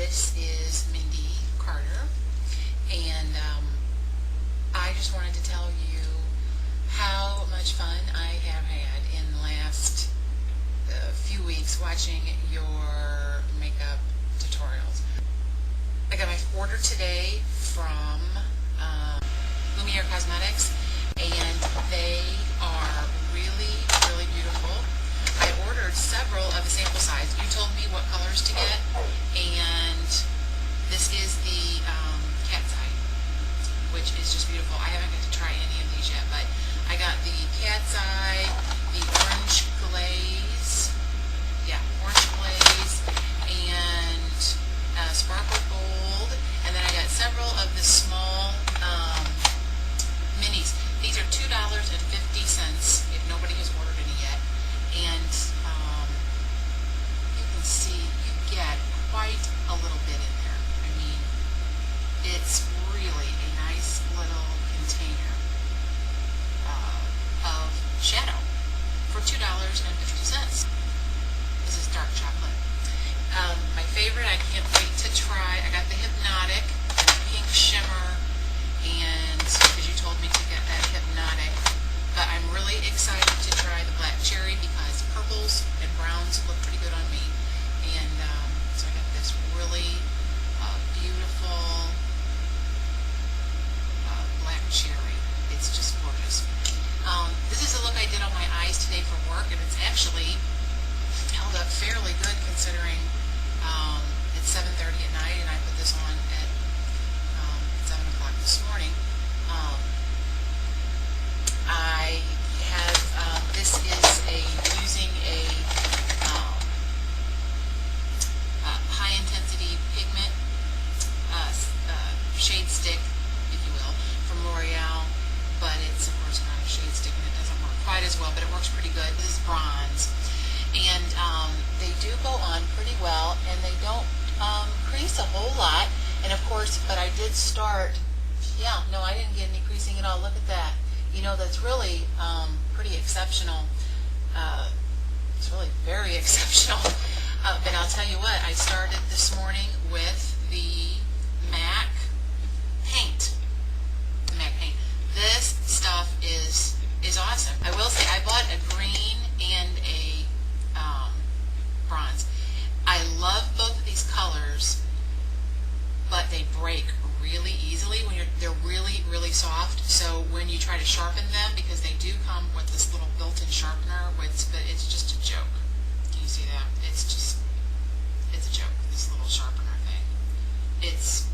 This is Mindy Carter, and I just wanted to tell you how much fun I have had in the last few weeks watching your makeup tutorials. I got my order today from Lumiere Cosmetics, and they are really, really beautiful. I ordered several of the sample size. You told me what colors to get, and this is the cat's eye, which is just beautiful. I haven't got to try any of these yet, but I got the cat's eye, the orange glaze, orange glaze, and sparkle gold, and then I got several of the small minis. These are $2.50 if nobody has ordered any yet, and you can see you get quite a little bit in there. I mean, it's really a nice little container of shadow for $2.50. This is dark chocolate. My favorite, I can't wait to try. I got the Hypnotic pink shimmer, and because you told me to get that Hypnotic, but I'm really excited to try the black cherry because purples and browns look pretty good on me, and so I got this really beautiful black cherry. It's just gorgeous. This is the look I did on my eyes today for work, and it's actually held up fairly good considering it's 7:30 at night, and I put this on at 7 o'clock this morning. I have, this is using a high intensity pigment shade stick, if you will, from L'Oreal, but it's of course not a shade stick and it doesn't work quite as well, but it works pretty good. This is bronze, and they do go on pretty well, and they don't crease a whole lot, and of course, but I did start, no, I didn't get any creasing at all. Look at that. You know, that's really pretty exceptional. It's really very exceptional. But I'll tell you what, I started this morning with the MAC paint. The MAC paint. This stuff is awesome. I will say I bought a green and a bronze. I love both of these colors, but they break really easily when they're really, really soft. So when you try to sharpen them, because they do come with this little built-in sharpener, but it's just a joke. Can you see that? It's a joke, this little sharpener thing. It's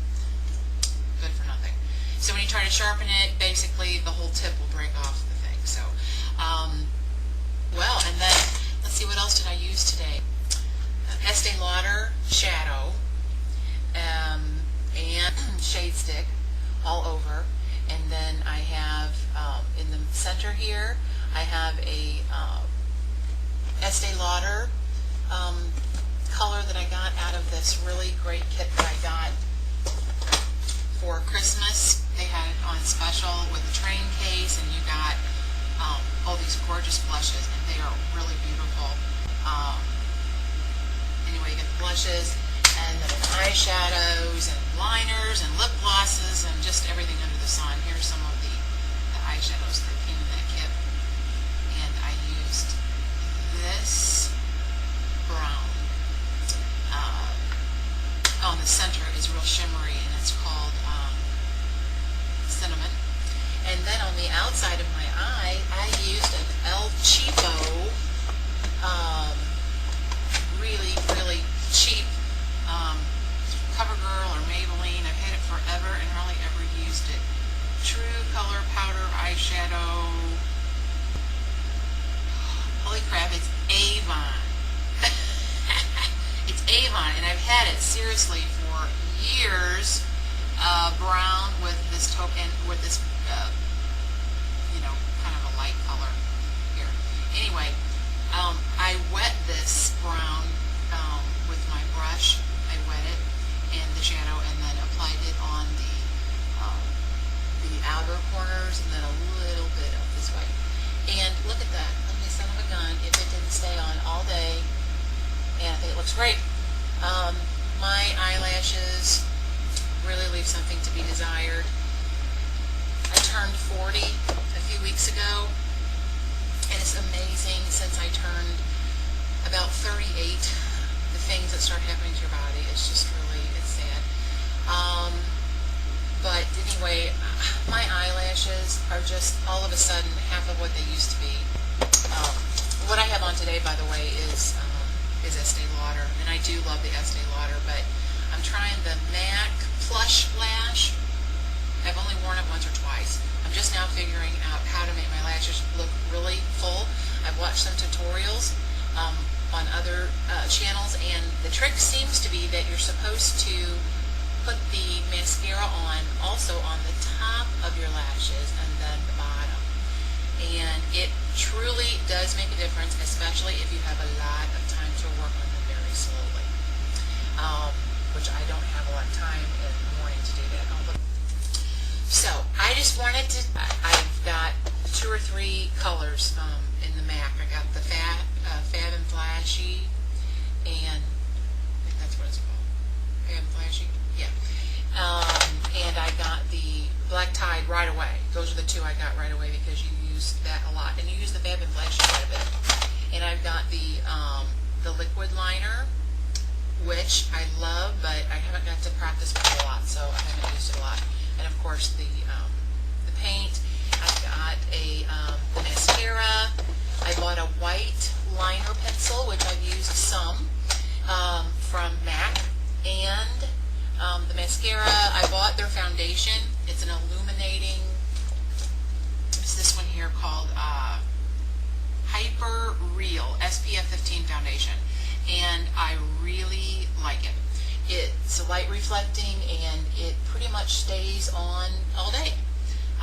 good for nothing. So when you try to sharpen it, basically the whole tip will break off the thing. So, well, and then let's see, what else did I use today? Estee Lauder shadow, and shade stick all over, and then I have in the center here I have a Estee Lauder color that I got out of this really great kit that I got for Christmas. They had it on special with a train case, and you got all these gorgeous blushes, and they are really beautiful. Anyway, you get the blushes, and then eyeshadows and liners and lip glosses and just everything under the sun. Here's some of the eyeshadows that came in that kit, and I used this brown. On the center is real shimmery, and it's called Cinnamon. And then on the outside of my eye, I used an El Cheapo, really, really cheap CoverGirl or Maybelline. I've had it forever and hardly ever used it. True Color Powder Eyeshadow. Holy crap, it's Avon. It's Avon, and I've had it seriously for years. Brown with this token, with this, kind of a light color here. Anyway, I wet this brown with my brush. I wet it and the shadow, and then applied it on the outer corners, and then a little bit up this way. And look at that. Look at son of a gun. If it didn't stay on all day, and I think it looks great. My eyelash eyelashes really leave something to be desired. I turned 40 a few weeks ago, and it's amazing since I turned about 38, the things that start happening to your body. It's just really, it's sad. But anyway, my eyelashes are just all of a sudden half of what they used to be. What I have on today, by the way, is Estee Lauder, and I do love the Estee Lauder, but I'm trying the MAC Plush Lash. I've only worn it once or twice. I'm just now figuring out how to make my lashes look really full. I've watched some tutorials on other channels, and the trick seems to be that you're supposed to put the mascara on also on the top of your lashes and then the bottom. And it truly does make a difference, especially if you have a lot of time to work on them very slowly, which I don't have a lot of time in the morning to do that. So I just wanted to, I've got 2 or 3 colors in the MAC. I got the Fab and Flashy, and I think that's what it's called, Fab and Flashy, yeah. And I got the Black Tide right away. Those are the 2 I got right away because you use that a lot, and you use the Fab and Flashy quite a bit. And I've got the liquid liner, which I love, but I haven't got to practice with it a lot, so I haven't used it a lot. And of course the paint. I've got the mascara. I bought a white liner pencil, which I've used some from MAC, and the mascara. I bought their foundation. It's an illuminating. It's this one here called Hyper Real SPF 15 foundation, and I really like it. It's light reflecting, and it pretty much stays on all day.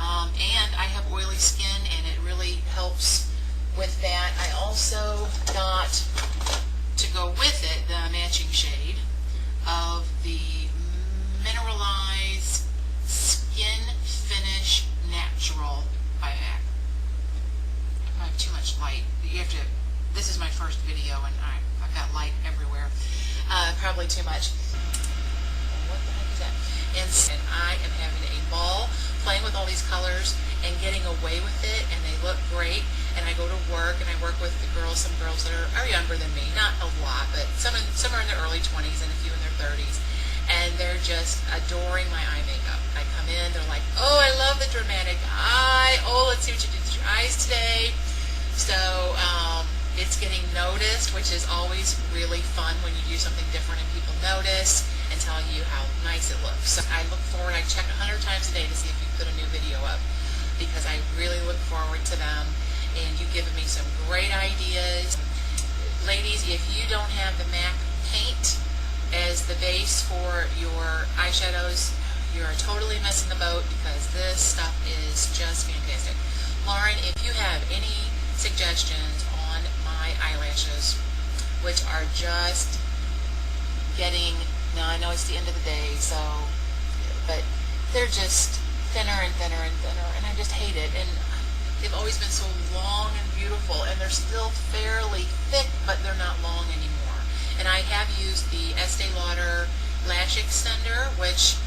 And I have oily skin, and it really helps with that. I also got, to go with it, the matching shade of the Mineralized Skin Finish Natural by MAC. I have too much light. You have to, this is my first video, and I've got light everywhere. Probably too much. What the heck is that? And I am having a ball playing with all these colors and getting away with it, and they look great. And I go to work, and I work with the girls, some girls that are younger than me, not a lot, but some are in their early 20s and a few in their 30s, and they're just adoring my eye makeup. I come in, they're like, oh, I love the dramatic eye. Oh, let's see what you did with your eyes today. So it's getting noticed, which is always really fun when you do something different and people notice and tell you how nice it looks. So I look forward, I check 100 times a day to see if you put a new video up, because I really look forward to them, and you've given me some great ideas. Ladies, if you don't have the MAC paint as the base for your eyeshadows, you're totally missing the boat, because this stuff is just fantastic. Lauren, if you have any suggestions on my eyelashes, which are just getting, now I know it's the end of the day, so, but they're just thinner and thinner and thinner, and I just hate it. And they've always been so long and beautiful, and they're still fairly thick, but they're not long anymore. And I have used the Estee Lauder Lash Extender, which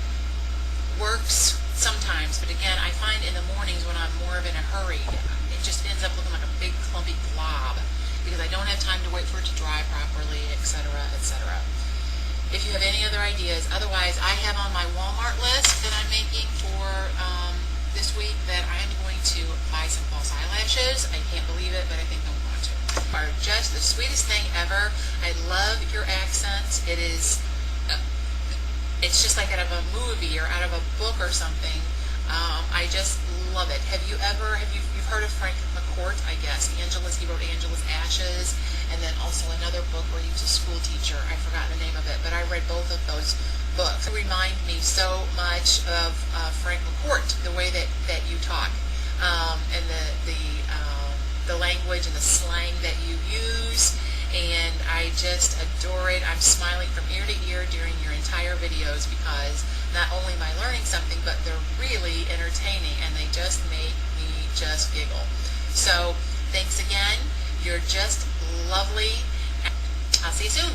works sometimes, but again, I find in the mornings when I'm more of in a hurry, it just ends up looking like a big clumpy glob, because I don't have time to wait for it to dry properly, etc., etc. If you have any other ideas, otherwise I have on my Walmart list that I'm making for this week that I'm going to buy some false eyelashes. I can't believe it, but I think I'm going to. Are just the sweetest thing ever. I love your accents. It is, it's just like out of a movie or out of a book or something. I just love it. You've heard of Frank McCourt, I guess. He wrote Angela's Ashes, and then also another book where he was a school teacher. I forgot the name of it, but I read both of those books. They remind me so much of Frank McCourt, the way that you talk, and the language and the slang that you use, and I just adore it. I'm smiling from ear to ear during your entire videos, because not only am I learning something, but they're really entertaining, and they just make me just giggle. So thanks again. You're just lovely. I'll see you soon.